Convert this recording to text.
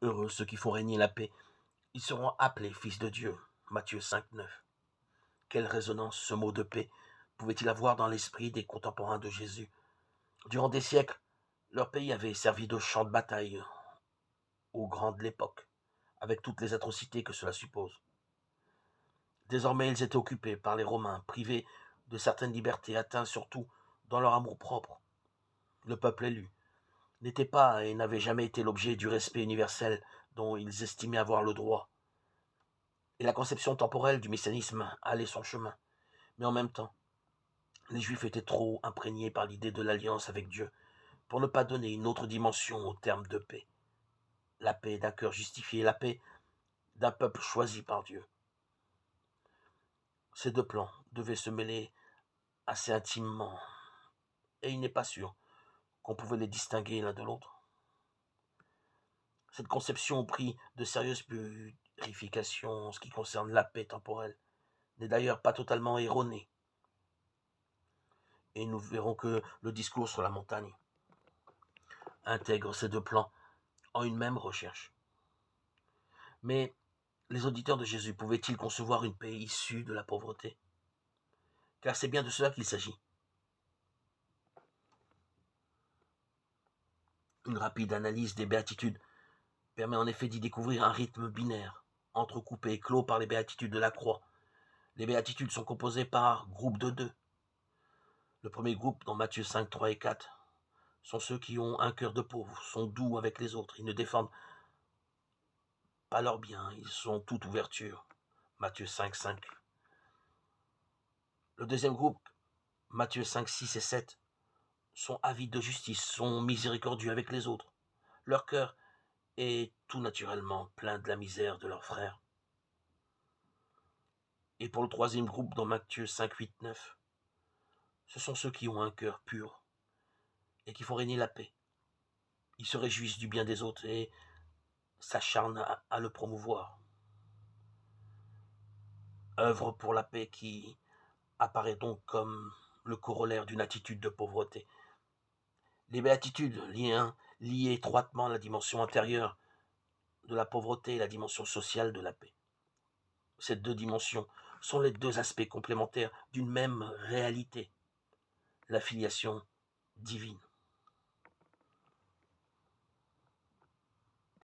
Heureux ceux qui font régner la paix, ils seront appelés fils de Dieu. Matthieu 5, 9. Quelle résonance ce mot de paix pouvait-il avoir dans l'esprit des contemporains de Jésus? Durant des siècles, leur pays avait servi de champ de bataille aux grands de l'époque, avec toutes les atrocités que cela suppose. Désormais, ils étaient occupés par les Romains, privés de certaines libertés, atteints surtout dans leur amour-propre. Le peuple élu n'était pas et n'avait jamais été l'objet du respect universel dont ils estimaient avoir le droit. Et la conception temporelle du messianisme allait son chemin. Mais en même temps, les Juifs étaient trop imprégnés par l'idée de l'alliance avec Dieu pour ne pas donner une autre dimension au terme de paix. La paix d'un cœur justifié, la paix d'un peuple choisi par Dieu. Ces deux plans devaient se mêler assez intimement, et il n'est pas sûr qu'on pouvait les distinguer l'un de l'autre. Cette conception au prix de sérieuses purifications en ce qui concerne la paix temporelle n'est d'ailleurs pas totalement erronée. Et nous verrons que le discours sur la montagne intègre ces deux plans en une même recherche. Mais les auditeurs de Jésus pouvaient-ils concevoir une paix issue de la pauvreté? Car c'est bien de cela qu'il s'agit. Une rapide analyse des béatitudes permet en effet d'y découvrir un rythme binaire, entrecoupé et clos par les béatitudes de la croix. Les béatitudes sont composées par groupes de deux. Le premier groupe, dans Matthieu 5, 3 et 4, sont ceux qui ont un cœur de pauvre, sont doux avec les autres, ils ne défendent pas leurs biens, ils sont toute ouverture. Matthieu 5, 5. Le deuxième groupe, Matthieu 5, 6 et 7, sont avides de justice, sont miséricordieux avec les autres. Leur cœur est tout naturellement plein de la misère de leurs frères. Et pour le troisième groupe, dans Matthieu 5, 8, 9, ce sont ceux qui ont un cœur pur et qui font régner la paix. Ils se réjouissent du bien des autres et s'acharnent à le promouvoir. Œuvre pour la paix qui apparaît donc comme le corollaire d'une attitude de pauvreté. Les béatitudes lient étroitement la dimension intérieure de la pauvreté et la dimension sociale de la paix. Ces deux dimensions sont les deux aspects complémentaires d'une même réalité, la filiation divine.